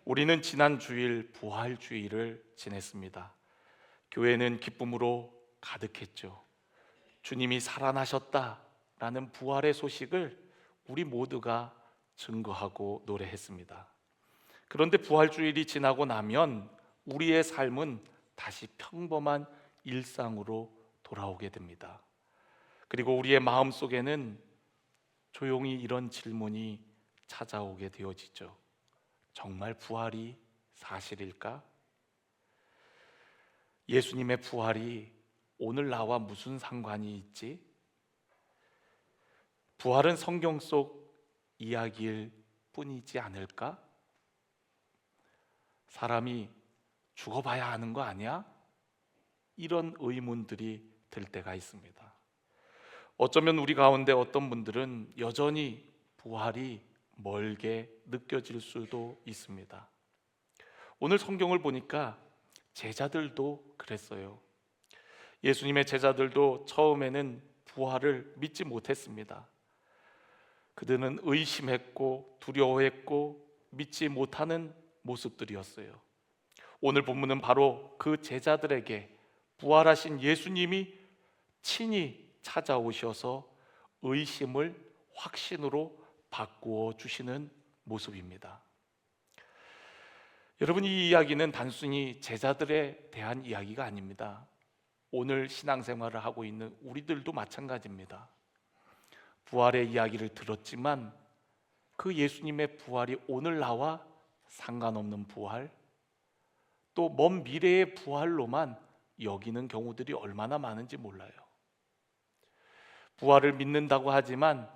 우리는 지난 주일 부활주일을 지냈습니다. 교회는 기쁨으로 가득했죠. 주님이 살아나셨다라는 부활의 소식을 우리 모두가 증거하고 노래했습니다. 그런데 부활주일이 지나고 나면 우리의 삶은 다시 평범한 일상으로 돌아오게 됩니다. 그리고 우리의 마음속에는 조용히 이런 질문이 찾아오게 되어지죠. 정말 부활이 사실일까? 예수님의 부활이 오늘 나와 무슨 상관이 있지? 부활은 성경 속 이야기일 뿐이지 않을까? 사람이 죽어봐야 하는 거 아니야? 이런 의문들이 들 때가 있습니다. 어쩌면 우리 가운데 어떤 분들은 여전히 부활이 멀게 느껴질 수도 있습니다. 오늘 성경을 보니까 제자들도 그랬어요. 예수님의 제자들도 처음에는 부활을 믿지 못했습니다. 그들은 의심했고 두려워했고 믿지 못하는 모습들이었어요. 오늘 본문은 바로 그 제자들에게 부활하신 예수님이 친히 찾아오셔서 의심을 확신으로 바꾸어 주시는 모습입니다. 여러분, 이 이야기는 단순히 제자들에 대한 이야기가 아닙니다. 오늘 신앙생활을 하고 있는 우리들도 마찬가지입니다. 부활의 이야기를 들었지만 그 예수님의 부활이 오늘 나와 상관없는 부활, 또 먼 미래의 부활로만 여기는 경우들이 얼마나 많은지 몰라요. 부활을 믿는다고 하지만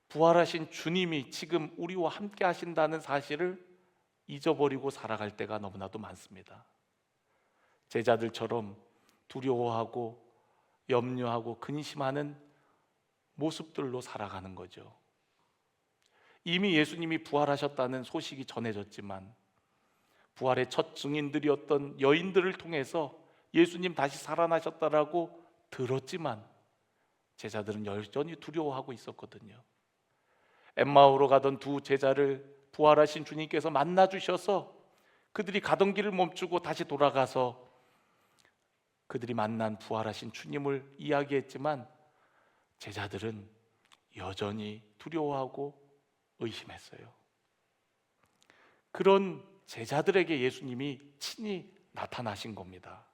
부활하신 주님이 지금 우리와 함께 하신다는 사실을 잊어버리고 살아갈 때가 너무나도 많습니다. 제자들처럼 두려워하고 염려하고 근심하는 모습들로 살아가는 거죠. 이미 예수님이 부활하셨다는 소식이 전해졌지만 부활의 첫 증인들이었던 여인들을 통해서 예수님 다시 살아나셨다라고 들었지만 제자들은 여전히 두려워하고 있었거든요. 엠마오로 가던 두 제자를 부활하신 주님께서 만나 주셔서 그들이 가던 길을 멈추고 다시 돌아가서 그들이 만난 부활하신 주님을 이야기했지만 제자들은 여전히 두려워하고 의심했어요. 그런 제자들에게 예수님이 친히 나타나신 겁니다.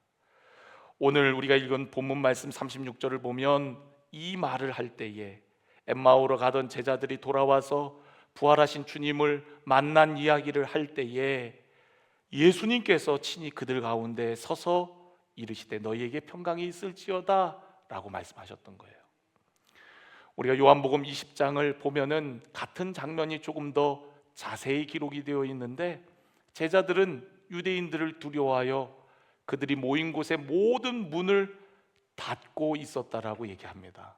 오늘 우리가 읽은 본문 말씀 36절을 보면 이 말을 할 때에 엠마오로 가던 제자들이 돌아와서 부활하신 주님을 만난 이야기를 할 때에 예수님께서 친히 그들 가운데 서서 이르시되 너희에게 평강이 있을지어다 라고 말씀하셨던 거예요. 우리가 요한복음 20장을 보면은 같은 장면이 조금 더 자세히 기록이 되어 있는데 제자들은 유대인들을 두려워하여 그들이 모인 곳의 모든 문을 닫고 있었다라고 얘기합니다.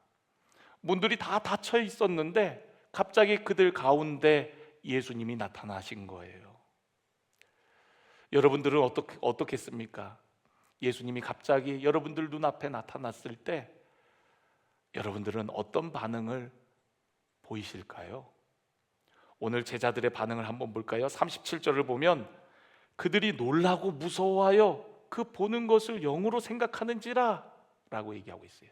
문들이 다 닫혀 있었는데 갑자기 그들 가운데 예수님이 나타나신 거예요. 여러분들은 어떻겠습니까? 예수님이 갑자기 여러분들 눈앞에 나타났을 때 여러분들은 어떤 반응을 보이실까요? 오늘 제자들의 반응을 한번 볼까요? 37절을 보면 그들이 놀라고 무서워하여 그 보는 것을 영으로 생각하는지라 라고 얘기하고 있어요.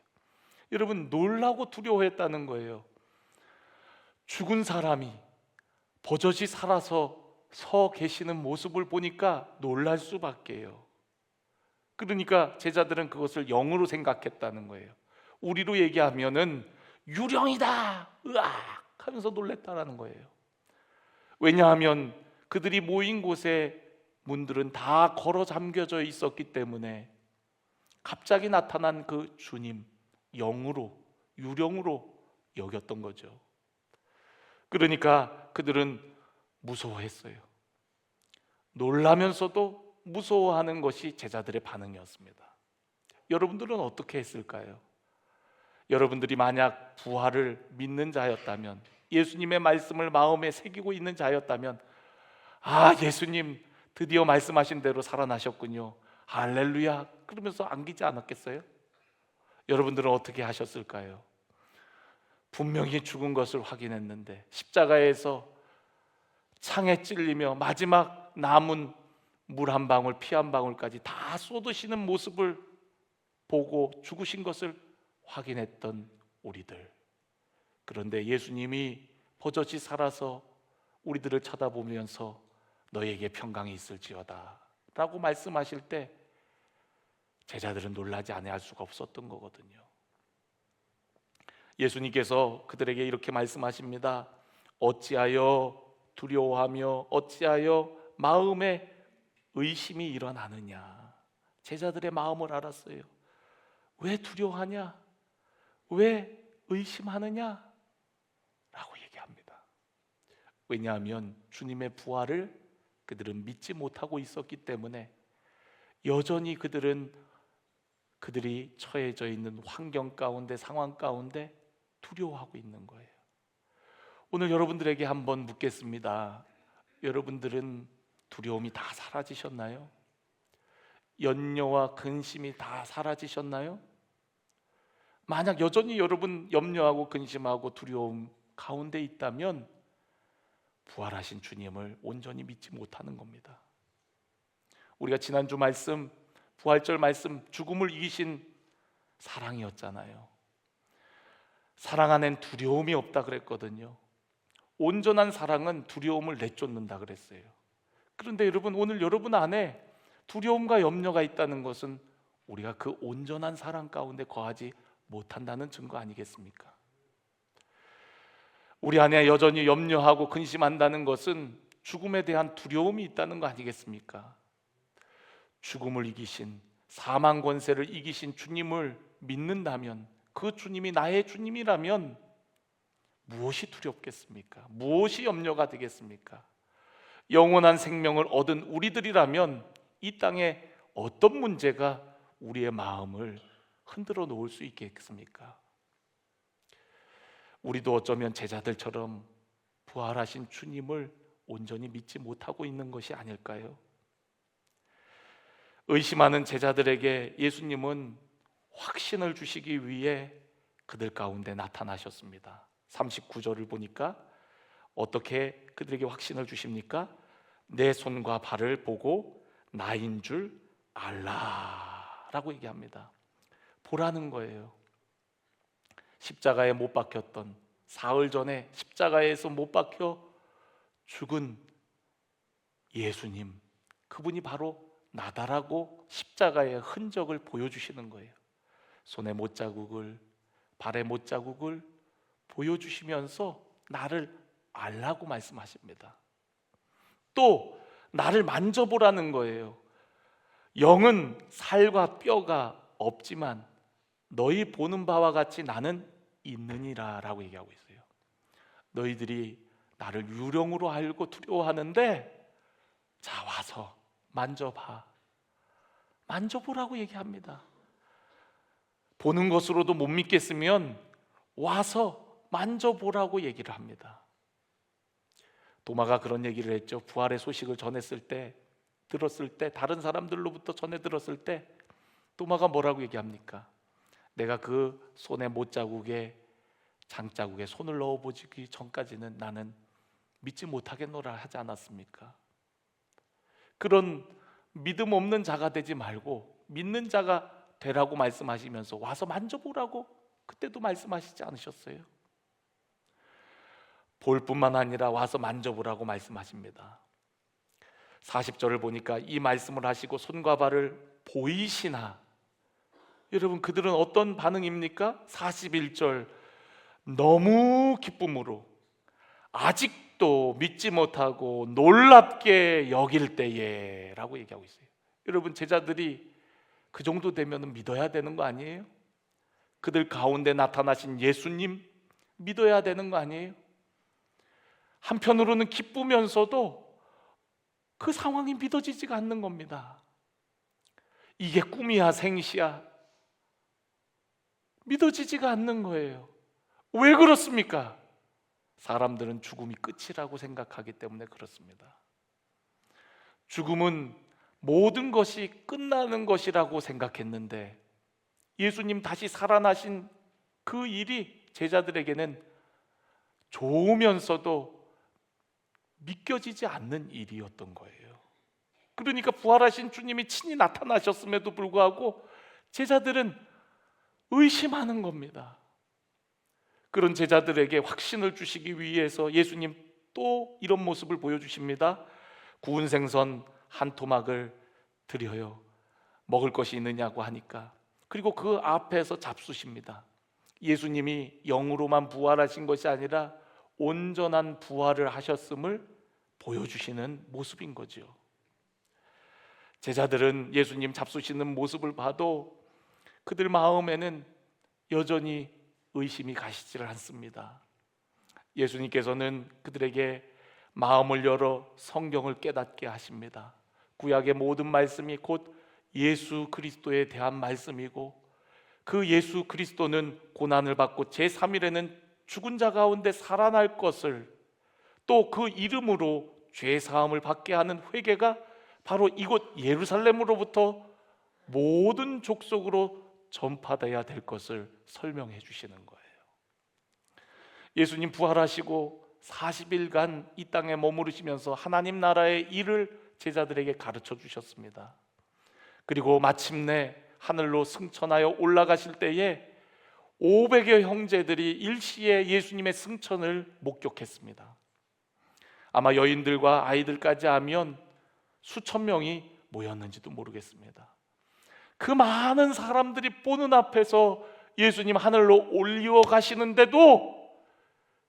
여러분, 놀라고 두려워했다는 거예요. 죽은 사람이 버젓이 살아서 서 계시는 모습을 보니까 놀랄 수밖에요. 그러니까 제자들은 그것을 영으로 생각했다는 거예요. 우리로 얘기하면은 유령이다 으악 하면서 놀랬다라는 거예요. 왜냐하면 그들이 모인 곳에 문들은 다 걸어 잠겨져 있었기 때문에 갑자기 나타난 그 주님 영으로 유령으로 여겼던 거죠. 그러니까 그들은 무서워했어요. 놀라면서도 무서워하는 것이 제자들의 반응이었습니다. 여러분들은 어떻게 했을까요? 여러분들이 만약 부활을 믿는 자였다면, 예수님의 말씀을 마음에 새기고 있는 자였다면, 아, 예수님 드디어 말씀하신 대로 살아나셨군요, 할렐루야 그러면서 안기지 않았겠어요? 여러분들은 어떻게 하셨을까요? 분명히 죽은 것을 확인했는데 십자가에서 창에 찔리며 마지막 남은 물 한 방울, 피 한 방울까지 다 쏟으시는 모습을 보고 죽으신 것을 확인했던 우리들. 그런데 예수님이 버젓이 살아서 우리들을 쳐다보면서 너에게 평강이 있을지어다 라고 말씀하실 때 제자들은 놀라지 아니할 수가 없었던 거거든요. 예수님께서 그들에게 이렇게 말씀하십니다. 어찌하여 두려워하며 어찌하여 마음에 의심이 일어나느냐. 제자들의 마음을 알았어요. 왜 두려워하냐? 왜 의심하느냐? 라고 얘기합니다. 왜냐하면 주님의 부활을 그들은 믿지 못하고 있었기 때문에 여전히 그들이 처해져 있는 환경 가운데, 상황 가운데 두려워하고 있는 거예요. 오늘 여러분들에게 한번 묻겠습니다. 여러분들은 두려움이 다 사라지셨나요? 염려와 근심이 다 사라지셨나요? 만약 여전히 여러분 염려하고 근심하고 두려움 가운데 있다면 부활하신 주님을 온전히 믿지 못하는 겁니다. 우리가 지난주 말씀, 부활절 말씀, 죽음을 이기신 사랑이었잖아요. 사랑 안엔 두려움이 없다 그랬거든요. 온전한 사랑은 두려움을 내쫓는다 그랬어요. 그런데 여러분, 오늘 여러분 안에 두려움과 염려가 있다는 것은 우리가 그 온전한 사랑 가운데 거하지 못한다는 증거 아니겠습니까? 우리 안에 여전히 염려하고 근심한다는 것은 죽음에 대한 두려움이 있다는 거 아니겠습니까? 죽음을 이기신, 사망 권세를 이기신 주님을 믿는다면, 그 주님이 나의 주님이라면 무엇이 두렵겠습니까? 무엇이 염려가 되겠습니까? 영원한 생명을 얻은 우리들이라면 이 땅에 어떤 문제가 우리의 마음을 흔들어 놓을 수 있겠습니까? 우리도 어쩌면 제자들처럼 부활하신 주님을 온전히 믿지 못하고 있는 것이 아닐까요? 의심하는 제자들에게 예수님은 확신을 주시기 위해 그들 가운데 나타나셨습니다. 39절을 보니까 어떻게 그들에게 확신을 주십니까? 내 손과 발을 보고 나인 줄 알라라고 얘기합니다. 보라는 거예요. 십자가에 못 박혔던, 사흘 전에 십자가에서 못 박혀 죽은 예수님, 그분이 바로 나다라고 십자가의 흔적을 보여주시는 거예요. 손에 못자국을, 발에 못자국을 보여주시면서 나를 알라고 말씀하십니다. 또 나를 만져보라는 거예요. 영은 살과 뼈가 없지만 너희 보는 바와 같이 나는 있느니라 라고 얘기하고 있어요. 너희들이 나를 유령으로 알고 두려워하는데 자, 와서 만져봐. 만져보라고 얘기합니다. 보는 것으로도 못 믿겠으면 와서 만져보라고 얘기를 합니다. 도마가 그런 얘기를 했죠. 부활의 소식을 전했을 때, 들었을 때, 다른 사람들로부터 전해 들었을 때 도마가 뭐라고 얘기합니까? 내가 그 손의 못자국에, 장자국에 손을 넣어보기 전까지는 나는 믿지 못하겠노라 하지 않았습니까? 그런 믿음 없는 자가 되지 말고 믿는 자가 되라고 말씀하시면서 와서 만져보라고 그때도 말씀하시지 않으셨어요? 볼 뿐만 아니라 와서 만져보라고 말씀하십니다. 40절을 보니까 이 말씀을 하시고 손과 발을 보이시나. 여러분, 그들은 어떤 반응입니까? 41절, 너무 기쁨으로 아직도 믿지 못하고 놀랍게 여길 때에 라고 얘기하고 있어요. 여러분, 제자들이 그 정도 되면 믿어야 되는 거 아니에요? 그들 가운데 나타나신 예수님 믿어야 되는 거 아니에요? 한편으로는 기쁘면서도 그 상황이 믿어지지가 않는 겁니다. 이게 꿈이야 생시야 믿어지지가 않는 거예요. 왜 그렇습니까? 사람들은 죽음이 끝이라고 생각하기 때문에 그렇습니다. 죽음은 모든 것이 끝나는 것이라고 생각했는데 예수님 다시 살아나신 그 일이 제자들에게는 좋으면서도 믿겨지지 않는 일이었던 거예요. 그러니까 부활하신 주님이 친히 나타나셨음에도 불구하고 제자들은 의심하는 겁니다. 그런 제자들에게 확신을 주시기 위해서 예수님 또 이런 모습을 보여주십니다. 구운 생선 한 토막을 드려요. 먹을 것이 있느냐고 하니까, 그리고 그 앞에서 잡수십니다. 예수님이 영으로만 부활하신 것이 아니라 온전한 부활을 하셨음을 보여주시는 모습인 거죠. 제자들은 예수님 잡수시는 모습을 봐도 그들 마음에는 여전히 의심이 가시지를 않습니다. 예수님께서는 그들에게 마음을 열어 성경을 깨닫게 하십니다. 구약의 모든 말씀이 곧 예수 그리스도에 대한 말씀이고, 그 예수 그리스도는 고난을 받고 제3일에는 죽은 자 가운데 살아날 것을, 또 그 이름으로 죄 사함을 받게 하는 회개가 바로 이곳 예루살렘으로부터 모든 족속으로 전파되어야 될 것을 설명해 주시는 거예요. 예수님 부활하시고 40일간 이 땅에 머무르시면서 하나님 나라의 일을 제자들에게 가르쳐 주셨습니다. 그리고 마침내 하늘로 승천하여 올라가실 때에 500여 형제들이 일시에 예수님의 승천을 목격했습니다. 아마 여인들과 아이들까지 하면 수천 명이 모였는지도 모르겠습니다. 그 많은 사람들이 보는 앞에서 예수님 하늘로 올리워 가시는데도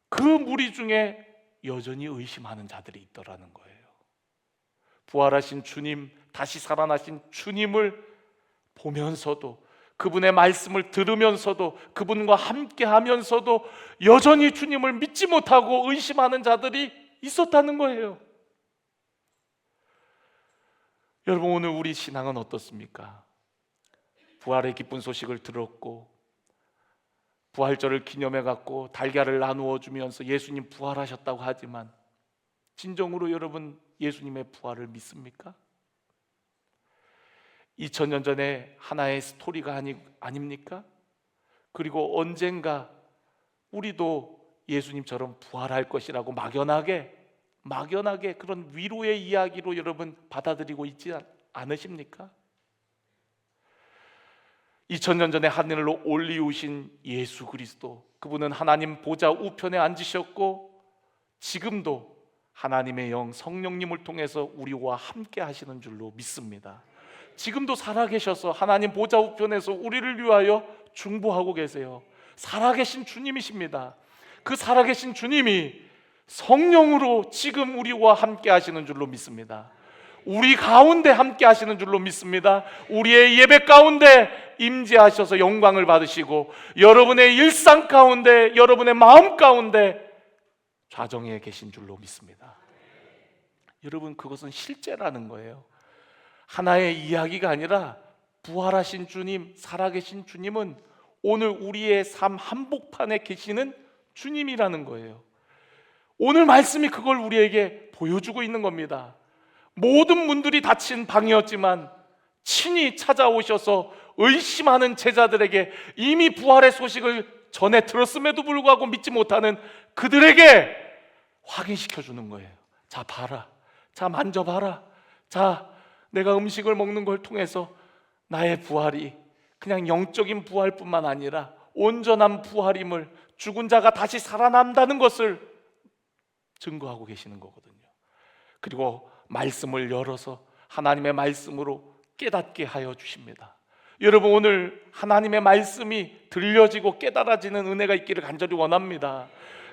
그 무리 중에 여전히 의심하는 자들이 있더라는 거예요. 부활하신 주님, 다시 살아나신 주님을 보면서도, 그분의 말씀을 들으면서도, 그분과 함께 하면서도 여전히 주님을 믿지 못하고 의심하는 자들이 있었다는 거예요. 여러분, 오늘 우리 신앙은 어떻습니까? 부활의 기쁜 소식을 들었고 부활절을 기념해 갖고 달걀을 나누어 주면서 예수님 부활하셨다고 하지만 진정으로 여러분 예수님의 부활을 믿습니까? 2000년 전에 하나의 스토리가 아닙니까? 그리고 언젠가 우리도 예수님처럼 부활할 것이라고 막연하게 그런 위로의 이야기로 여러분 받아들이고 있지 않으십니까? 2000년 전에 하늘로 올리우신 예수 그리스도, 그분은 하나님 보좌 우편에 앉으셨고 지금도 하나님의 영 성령님을 통해서 우리와 함께 하시는 줄로 믿습니다. 지금도 살아계셔서 하나님 보좌 우편에서 우리를 위하여 중보하고 계세요. 살아계신 주님이십니다. 그 살아계신 주님이 성령으로 지금 우리와 함께 하시는 줄로 믿습니다. 우리 가운데 함께 하시는 줄로 믿습니다. 우리의 예배 가운데 임재하셔서 영광을 받으시고 여러분의 일상 가운데, 여러분의 마음 가운데 좌정에 계신 줄로 믿습니다. 여러분, 그것은 실제라는 거예요. 하나의 이야기가 아니라 부활하신 주님, 살아계신 주님은 오늘 우리의 삶 한복판에 계시는 주님이라는 거예요. 오늘 말씀이 그걸 우리에게 보여주고 있는 겁니다. 모든 문들이 닫힌 방이었지만 친히 찾아오셔서 의심하는 제자들에게 이미 부활의 소식을 전해 들었음에도 불구하고 믿지 못하는 그들에게 확인시켜 주는 거예요. 자, 봐라. 자, 만져봐라. 자, 내가 음식을 먹는 걸 통해서 나의 부활이 그냥 영적인 부활뿐만 아니라 온전한 부활임을, 죽은 자가 다시 살아난다는 것을 증거하고 계시는 거거든요. 그리고 말씀을 열어서 하나님의 말씀으로 깨닫게 하여 주십니다. 여러분, 오늘 하나님의 말씀이 들려지고 깨달아지는 은혜가 있기를 간절히 원합니다.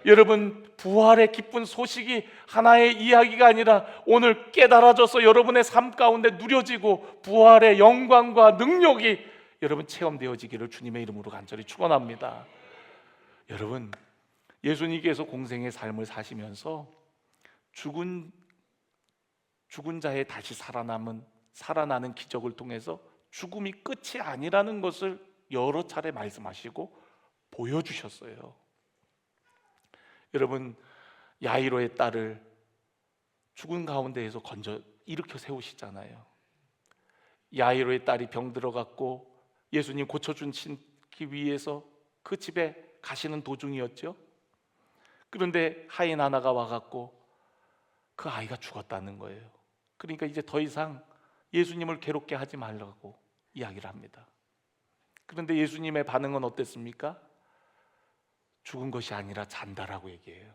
여러분, 부활의 기쁜 소식이 하나의 이야기가 아니라 오늘 깨달아져서 여러분의 삶 가운데 누려지고 부활의 영광과 능력이 여러분 체험되어지기를 주님의 이름으로 간절히 축원합니다. 여러분, 예수님께서 공생의 삶을 사시면서 죽은 자의 다시 살아나는 기적을 통해서 죽음이 끝이 아니라는 것을 여러 차례 말씀하시고 보여주셨어요. 여러분, 야이로의 딸을 죽은 가운데에서 일으켜 세우시잖아요. 야이로의 딸이 병들어갖고 예수님 고쳐주시기 위해서 그 집에 가시는 도중이었죠. 그런데 하인 하나가 와갖고 그 아이가 죽었다는 거예요. 그러니까 이제 더 이상 예수님을 괴롭게 하지 말라고 이야기를 합니다. 그런데 예수님의 반응은 어땠습니까? 죽은 것이 아니라 잔다라고 얘기해요.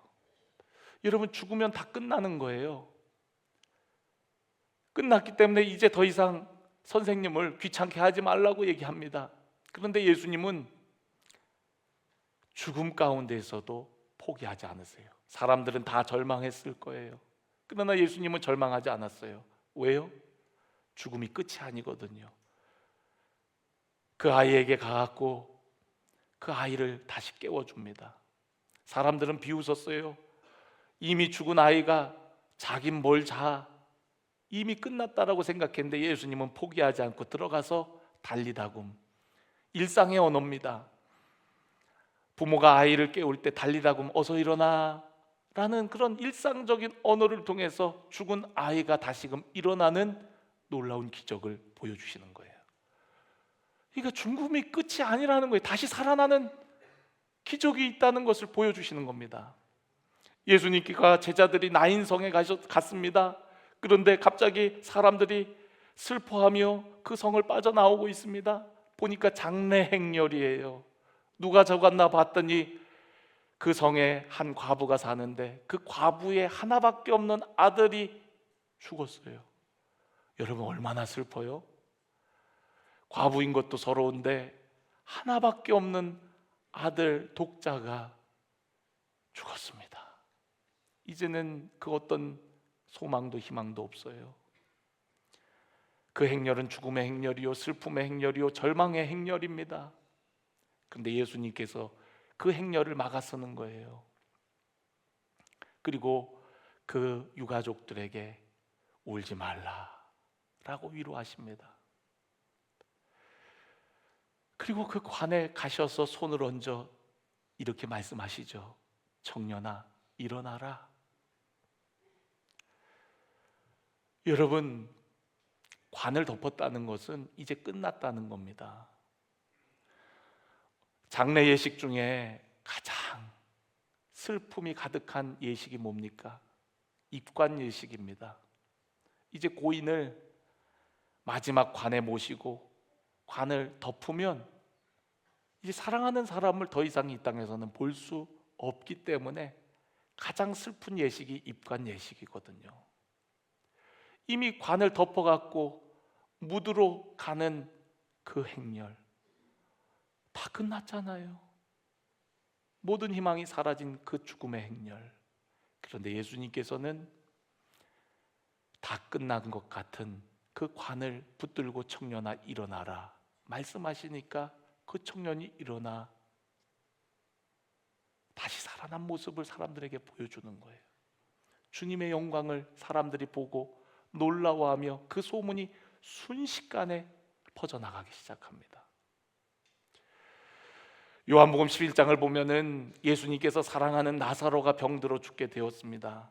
여러분, 죽으면 다 끝나는 거예요. 끝났기 때문에 이제 더 이상 선생님을 귀찮게 하지 말라고 얘기합니다. 그런데 예수님은 죽음 가운데에서도 포기하지 않으세요. 사람들은 다 절망했을 거예요. 그러나 예수님은 절망하지 않았어요. 왜요? 죽음이 끝이 아니거든요. 그 아이에게 가갖고 그 아이를 다시 깨워줍니다. 사람들은 비웃었어요. 이미 죽은 아이가 자긴 뭘 자, 이미 끝났다라고 생각했는데 예수님은 포기하지 않고 들어가서 달리다굼, 일상의 언어입니다. 부모가 아이를 깨울 때 달리다굼, 어서 일어나 라는 그런 일상적인 언어를 통해서 죽은 아이가 다시금 일어나는 놀라운 기적을 보여주시는 거예요. 그러니까 죽음이 끝이 아니라는 거예요. 다시 살아나는 기적이 있다는 것을 보여주시는 겁니다. 예수님께서 제자들이 나인성에 갔습니다. 그런데 갑자기 사람들이 슬퍼하며 그 성을 빠져나오고 있습니다. 보니까 장례 행렬이에요. 누가 적었나 봤더니 그 성에 한 과부가 사는데 그 과부의 하나밖에 없는 아들이 죽었어요. 여러분, 얼마나 슬퍼요? 과부인 것도 서러운데 하나밖에 없는 아들 독자가 죽었습니다. 이제는 그 어떤 소망도 희망도 없어요. 그 행렬은 죽음의 행렬이요, 슬픔의 행렬이요, 절망의 행렬입니다. 그런데 예수님께서 그 행렬을 막아서는 거예요. 그리고 그 유가족들에게 울지 말라라고 위로하십니다. 그리고 그 관에 가셔서 손을 얹어 이렇게 말씀하시죠. 청년아, 일어나라. 여러분, 관을 덮었다는 것은 이제 끝났다는 겁니다. 장례 예식 중에 가장 슬픔이 가득한 예식이 뭡니까? 입관 예식입니다. 이제 고인을 마지막 관에 모시고 관을 덮으면 이제 사랑하는 사람을 더 이상 이 땅에서는 볼 수 없기 때문에 가장 슬픈 예식이 입관 예식이거든요. 이미 관을 덮어갖고 무드로 가는 그 행렬 다 끝났잖아요. 모든 희망이 사라진 그 죽음의 행렬. 그런데 예수님께서는 다 끝난 것 같은 그 관을 붙들고 청년아 일어나라 말씀하시니까 그 청년이 일어나 다시 살아난 모습을 사람들에게 보여주는 거예요. 주님의 영광을 사람들이 보고 놀라워하며 그 소문이 순식간에 퍼져나가기 시작합니다. 요한복음 11장을 보면은 예수님께서 사랑하는 나사로가 병들어 죽게 되었습니다.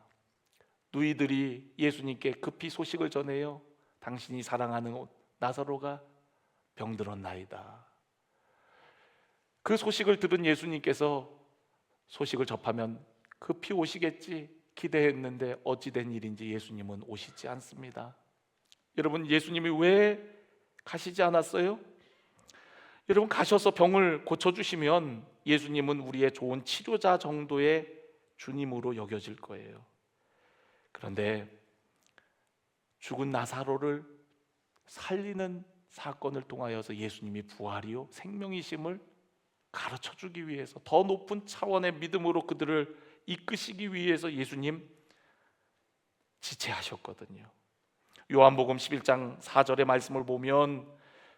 누이들이 예수님께 급히 소식을 전해요. 당신이 사랑하는 나사로가 병들었나이다. 그 소식을 들은 예수님께서 소식을 접하면 급히 오시겠지 기대했는데 어찌된 일인지 예수님은 오시지 않습니다. 여러분, 예수님이 왜 가시지 않았어요? 여러분, 가셔서 병을 고쳐주시면 예수님은 우리의 좋은 치료자 정도의 주님으로 여겨질 거예요. 그런데 죽은 나사로를 살리는 사건을 통하여서 예수님이 부활이요 생명이심을 가르쳐주기 위해서 더 높은 차원의 믿음으로 그들을 이끄시기 위해서 예수님 지체하셨거든요. 요한복음 11장 4절의 말씀을 보면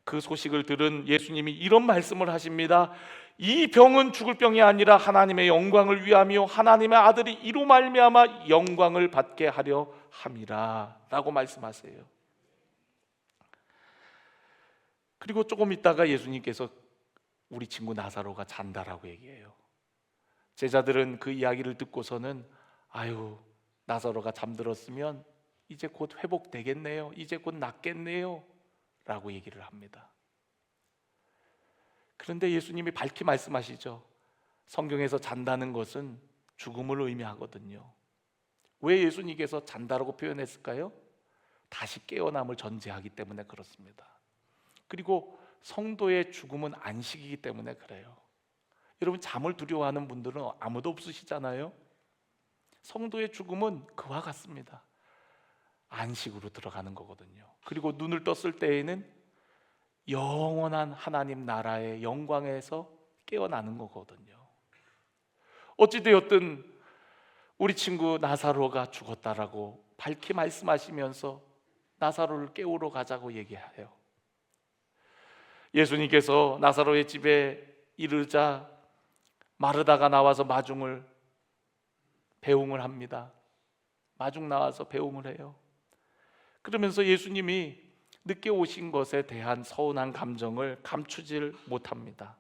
그 소식을 들은 예수님이 이런 말씀을 하십니다. 이 병은 죽을 병이 아니라 하나님의 영광을 위하며 하나님의 아들이 이로 말미암아 영광을 받게 하려 함이라 라고 말씀하세요. 그리고 조금 있다가 예수님께서 우리 친구 나사로가 잔다라고 얘기해요. 제자들은 그 이야기를 듣고서는 아유, 나사로가 잠들었으면 이제 곧 회복되겠네요, 이제 곧 낫겠네요 라고 얘기를 합니다. 그런데 예수님이 밝히 말씀하시죠. 성경에서 잔다는 것은 죽음을 의미하거든요. 왜 예수님께서 잔다라고 표현했을까요? 다시 깨어남을 전제하기 때문에 그렇습니다. 그리고 성도의 죽음은 안식이기 때문에 그래요. 여러분, 잠을 두려워하는 분들은 아무도 없으시잖아요. 성도의 죽음은 그와 같습니다. 안식으로 들어가는 거거든요. 그리고 눈을 떴을 때에는 영원한 하나님 나라의 영광에서 깨어나는 거거든요. 어찌되었든 우리 친구 나사로가 죽었다라고 밝히 말씀하시면서 나사로를 깨우러 가자고 얘기해요. 예수님께서 나사로의 집에 이르자 마르다가 나와서 배웅을 합니다. 마중 나와서 배웅을 해요. 그러면서 예수님이 늦게 오신 것에 대한 서운한 감정을 감추질 못합니다.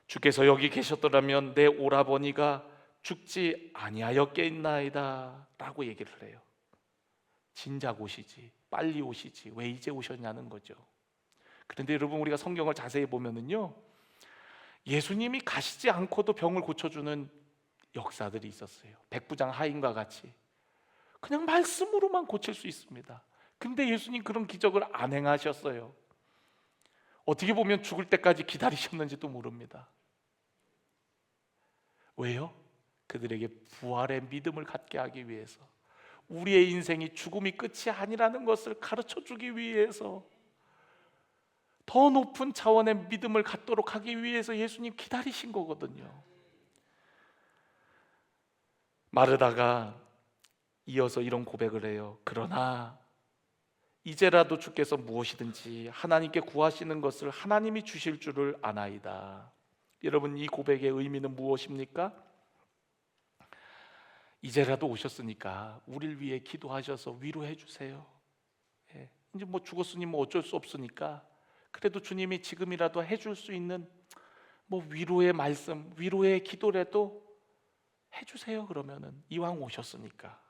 주께서 여기 계셨더라면 내 오라버니가 죽지 아니하였겠나이다 라고 얘기를 해요. 진작 오시지, 빨리 오시지, 왜 이제 오셨냐는 거죠. 그런데 여러분, 우리가 성경을 자세히 보면은요, 예수님이 가시지 않고도 병을 고쳐주는 역사들이 있었어요. 백부장 하인과 같이 그냥 말씀으로만 고칠 수 있습니다. 근데 예수님 그런 기적을 안 행하셨어요. 어떻게 보면 죽을 때까지 기다리셨는지도 모릅니다. 왜요? 그들에게 부활의 믿음을 갖게 하기 위해서, 우리의 인생이 죽음이 끝이 아니라는 것을 가르쳐 주기 위해서, 더 높은 차원의 믿음을 갖도록 하기 위해서 예수님 기다리신 거거든요. 마르다가 이어서 이런 고백을 해요. 그러나 이제라도 주께서 무엇이든지 하나님께 구하시는 것을 하나님이 주실 줄을 아나이다. 여러분, 이 고백의 의미는 무엇입니까? 이제라도 오셨으니까 우리를 위해 기도하셔서 위로해 주세요. 이제 뭐 죽었으니 뭐 어쩔 수 없으니까 그래도 주님이 지금이라도 해줄 수 있는 뭐 위로의 말씀, 위로의 기도라도 해주세요. 그러면은 이왕 오셨으니까.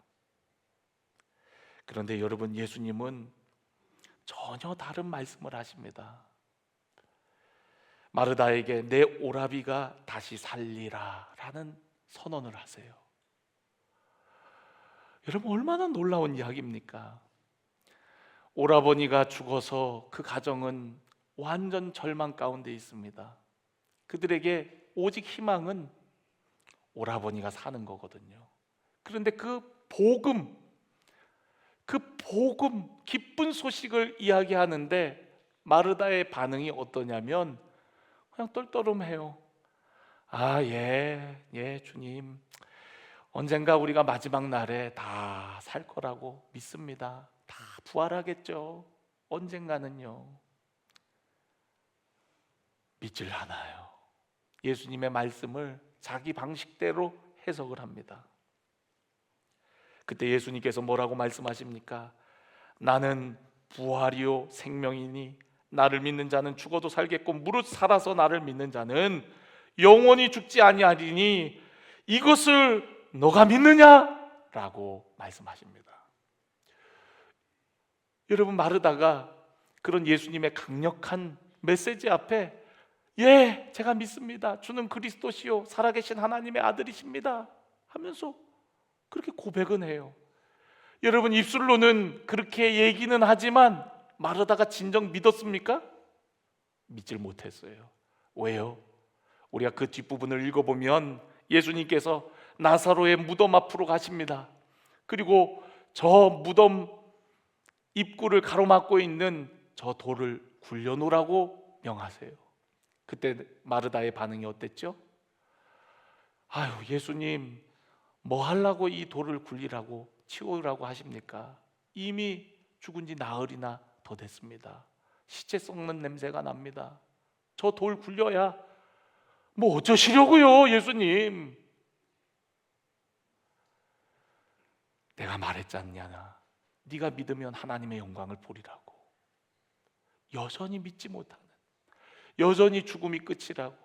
그런데 여러분, 예수님은 전혀 다른 말씀을 하십니다. 마르다에게 내 오라비가 다시 살리라 라는 선언을 하세요. 여러분, 얼마나 놀라운 이야기입니까? 오라버니가 죽어서 그 가정은 완전 절망 가운데 있습니다. 그들에게 오직 희망은 오라버니가 사는 거거든요. 그런데 그 복음, 기쁜 소식을 이야기하는데 마르다의 반응이 어떠냐면 그냥 떨떠름해요. 예, 주님, 언젠가 우리가 마지막 날에 다 살 거라고 믿습니다. 다 부활하겠죠. 언젠가는요. 믿질 않아요. 예수님의 말씀을 자기 방식대로 해석을 합니다. 그때 예수님께서 뭐라고 말씀하십니까? 나는 부활이요 생명이니 나를 믿는 자는 죽어도 살겠고 무릇 살아서 나를 믿는 자는 영원히 죽지 아니하리니 이것을 너가 믿느냐? 라고 말씀하십니다. 여러분, 마르다가 그런 예수님의 강력한 메시지 앞에 예, 제가 믿습니다. 주는 그리스도시요 살아계신 하나님의 아들이십니다 하면서 그렇게 고백은 해요. 여러분, 입술로는 그렇게 얘기는 하지만 마르다가 진정 믿었습니까? 믿질 못했어요. 왜요? 우리가 그 뒷부분을 읽어보면 예수님께서 나사로의 무덤 앞으로 가십니다. 그리고 저 무덤 입구를 가로막고 있는 저 돌을 굴려놓으라고 명하세요. 그때 마르다의 반응이 어땠죠? 아유, 예수님 뭐 하려고 이 돌을 굴리라고 치우라고 하십니까? 이미 죽은 지 나흘이나 더 됐습니다. 시체 썩는 냄새가 납니다. 저 돌 굴려야 뭐 어쩌시려고요, 예수님? 내가 말했잖냐, 네가 믿으면 하나님의 영광을 보리라고. 여전히 믿지 못하는, 여전히 죽음이 끝이라고,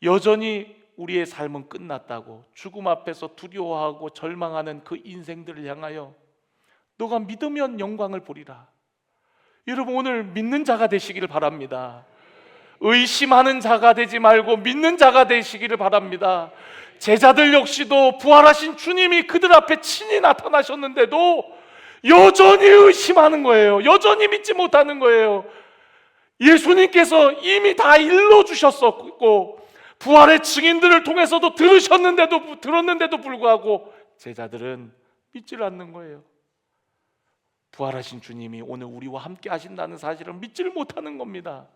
여전히 우리의 삶은 끝났다고 죽음 앞에서 두려워하고 절망하는 그 인생들을 향하여 너가 믿으면 영광을 보리라. 여러분, 오늘 믿는 자가 되시기를 바랍니다. 의심하는 자가 되지 말고 믿는 자가 되시기를 바랍니다. 제자들 역시도 부활하신 주님이 그들 앞에 친히 나타나셨는데도 여전히 의심하는 거예요. 여전히 믿지 못하는 거예요. 예수님께서 이미 다 일러주셨었고 부활의 증인들을 통해서도 들었는데도 불구하고 제자들은 믿지를 않는 거예요. 부활하신 주님이 오늘 우리와 함께 하신다는 사실을 믿지를 못하는 겁니다.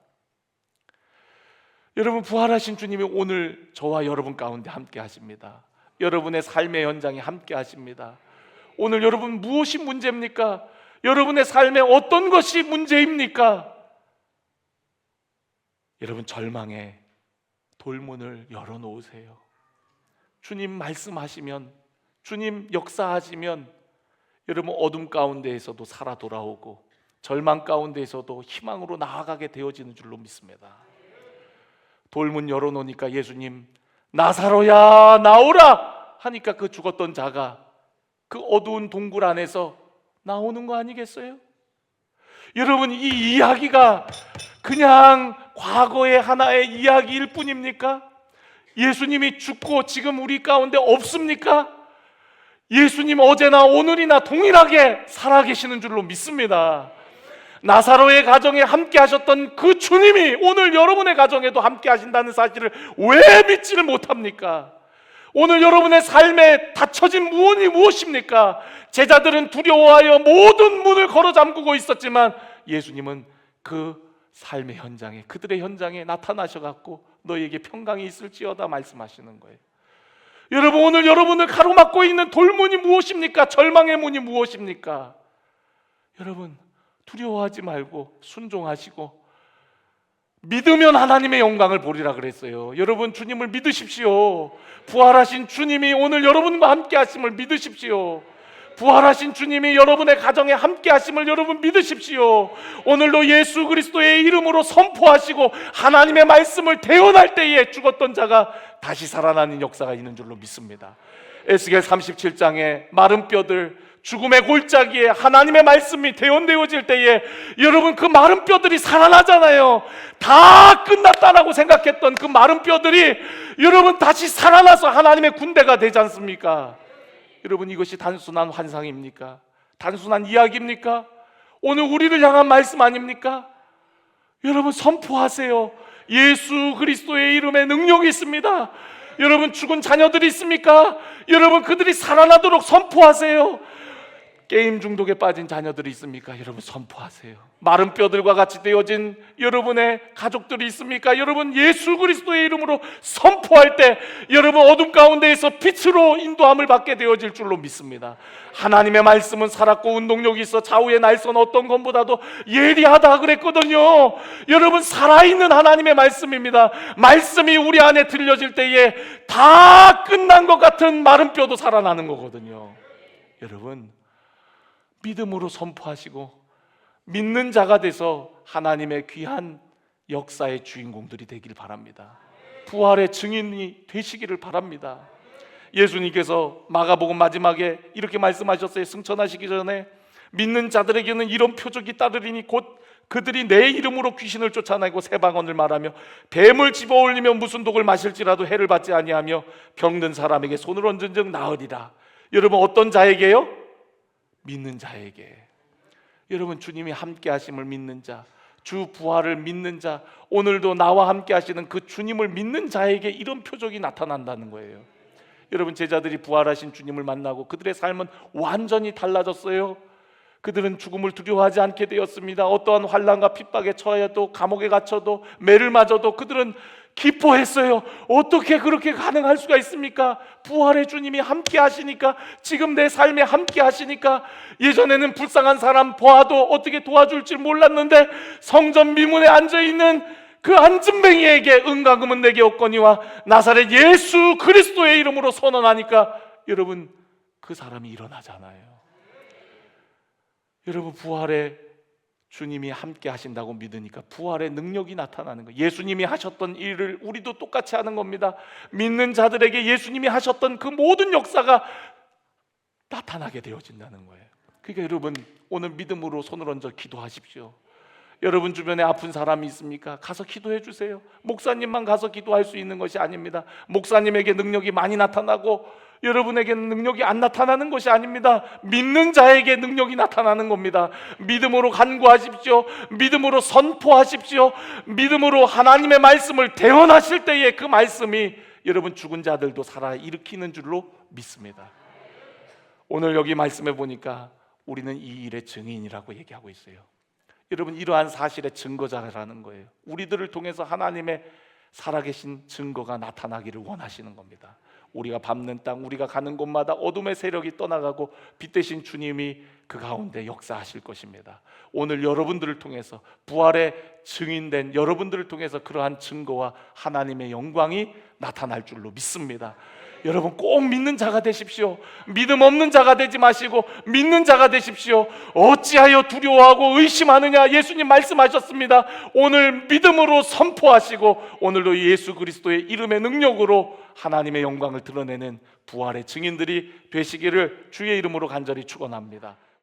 여러분, 부활하신 주님이 오늘 저와 여러분 가운데 함께 하십니다. 여러분의 삶의 현장에 함께 하십니다. 오늘 여러분 무엇이 문제입니까? 여러분의 삶에 어떤 것이 문제입니까? 여러분, 절망의 돌문을 열어놓으세요. 주님 말씀하시면, 주님 역사하시면 여러분 어둠 가운데에서도 살아 돌아오고 절망 가운데에서도 희망으로 나아가게 되어지는 줄로 믿습니다. 돌문 열어놓으니까 예수님 나사로야 나오라 하니까 그 죽었던 자가 그 어두운 동굴 안에서 나오는 거 아니겠어요? 여러분, 이 이야기가 그냥 과거의 하나의 이야기일 뿐입니까? 예수님이 죽고 지금 우리 가운데 없습니까? 예수님 어제나 오늘이나 동일하게 살아계시는 줄로 믿습니다. 나사로의 가정에 함께 하셨던 그 주님이 오늘 여러분의 가정에도 함께 하신다는 사실을 왜 믿지를 못합니까? 오늘 여러분의 삶에 닫혀진 무언이 무엇입니까? 제자들은 두려워하여 모든 문을 걸어 잠그고 있었지만 예수님은 그 삶의 현장에, 그들의 현장에 나타나셔갖고 너희에게 평강이 있을지어다 말씀하시는 거예요. 여러분, 오늘 여러분을 가로막고 있는 돌문이 무엇입니까? 절망의 문이 무엇입니까? 여러분, 두려워하지 말고 순종하시고 믿으면 하나님의 영광을 보리라 그랬어요. 여러분, 주님을 믿으십시오. 부활하신 주님이 오늘 여러분과 함께 하심을 믿으십시오. 부활하신 주님이 여러분의 가정에 함께 하심을 여러분 믿으십시오. 오늘도 예수 그리스도의 이름으로 선포하시고 하나님의 말씀을 대언할 때에 죽었던 자가 다시 살아나는 역사가 있는 줄로 믿습니다. 에스겔 37장에 마른 뼈들, 죽음의 골짜기에 하나님의 말씀이 대언되어질 때에 여러분 그 마른 뼈들이 살아나잖아요. 다 끝났다라고 생각했던 그 마른 뼈들이 여러분 다시 살아나서 하나님의 군대가 되지 않습니까? 여러분, 이것이 단순한 환상입니까? 단순한 이야기입니까? 오늘 우리를 향한 말씀 아닙니까? 여러분, 선포하세요. 예수 그리스도의 이름에 능력이 있습니다. 여러분, 죽은 자녀들이 있습니까? 여러분, 그들이 살아나도록 선포하세요. 게임 중독에 빠진 자녀들이 있습니까? 여러분, 선포하세요. 마른 뼈들과 같이 되어진 여러분의 가족들이 있습니까? 여러분, 예수 그리스도의 이름으로 선포할 때 여러분 어둠 가운데에서 빛으로 인도함을 받게 되어질 줄로 믿습니다. 하나님의 말씀은 살았고 운동력이 있어 좌우의 날선 어떤 것보다도 예리하다 그랬거든요. 여러분, 살아있는 하나님의 말씀입니다. 말씀이 우리 안에 들려질 때에 다 끝난 것 같은 마른 뼈도 살아나는 거거든요. 여러분, 믿음으로 선포하시고 믿는 자가 돼서 하나님의 귀한 역사의 주인공들이 되길 바랍니다. 부활의 증인이 되시기를 바랍니다. 예수님께서 마가복음 마지막에 이렇게 말씀하셨어요. 승천하시기 전에 믿는 자들에게는 이런 표적이 따르리니 곧 그들이 내 이름으로 귀신을 쫓아내고 새 방언을 말하며 뱀을 집어올리며 무슨 독을 마실지라도 해를 받지 아니하며 병든 사람에게 손을 얹은 즉 나으리라. 여러분, 어떤 자에게요? 믿는 자에게. 여러분, 주님이 함께 하심을 믿는 자, 주 부활을 믿는 자, 오늘도 나와 함께 하시는 그 주님을 믿는 자에게 이런 표적이 나타난다는 거예요. 여러분, 제자들이 부활하신 주님을 만나고 그들의 삶은 완전히 달라졌어요. 그들은 죽음을 두려워하지 않게 되었습니다. 어떠한 환난과 핍박에 처해도 감옥에 갇혀도 매를 맞아도 그들은 기뻐했어요. 어떻게 그렇게 가능할 수가 있습니까? 부활의 주님이 함께 하시니까, 지금 내 삶에 함께 하시니까. 예전에는 불쌍한 사람 보아도 어떻게 도와줄지 몰랐는데 성전 미문에 앉아있는 그 안진뱅이에게 은과금은 내게 없거니와 나사렛 예수 그리스도의 이름으로 선언하니까 여러분, 그 사람이 일어나잖아요. 여러분, 부활의 주님이 함께 하신다고 믿으니까 부활의 능력이 나타나는 거예요. 예수님이 하셨던 일을 우리도 똑같이 하는 겁니다. 믿는 자들에게 예수님이 하셨던 그 모든 역사가 나타나게 되어진다는 거예요. 그러니까 여러분, 오늘 믿음으로 손을 얹어 기도하십시오. 여러분 주변에 아픈 사람이 있습니까? 가서 기도해 주세요. 목사님만 가서 기도할 수 있는 것이 아닙니다. 목사님에게 능력이 많이 나타나고 여러분에게는 능력이 안 나타나는 것이 아닙니다. 믿는 자에게 능력이 나타나는 겁니다. 믿음으로 간구하십시오. 믿음으로 선포하십시오. 믿음으로 하나님의 말씀을 대언하실 때에 그 말씀이 여러분 죽은 자들도 살아 일으키는 줄로 믿습니다. 오늘 여기 말씀해 보니까 우리는 이 일의 증인이라고 얘기하고 있어요. 여러분, 이러한 사실의 증거자라는 거예요. 우리들을 통해서 하나님의 살아계신 증거가 나타나기를 원하시는 겁니다. 우리가 밟는 땅, 우리가 가는 곳마다 어둠의 세력이 떠나가고 빛 대신 주님이 그 가운데 역사하실 것입니다. 오늘 여러분들을 통해서, 부활의 증인된 여러분들을 통해서 그러한 증거와 하나님의 영광이 나타날 줄로 믿습니다. 여러분, 꼭 믿는 자가 되십시오. 믿음 없는 자가 되지 마시고 믿는 자가 되십시오. 어찌하여 두려워하고 의심하느냐, 예수님 말씀하셨습니다. 오늘 믿음으로 선포하시고 오늘도 예수 그리스도의 이름의 능력으로 하나님의 영광을 드러내는 부활의 증인들이 되시기를 주의 이름으로 간절히 축원합니다.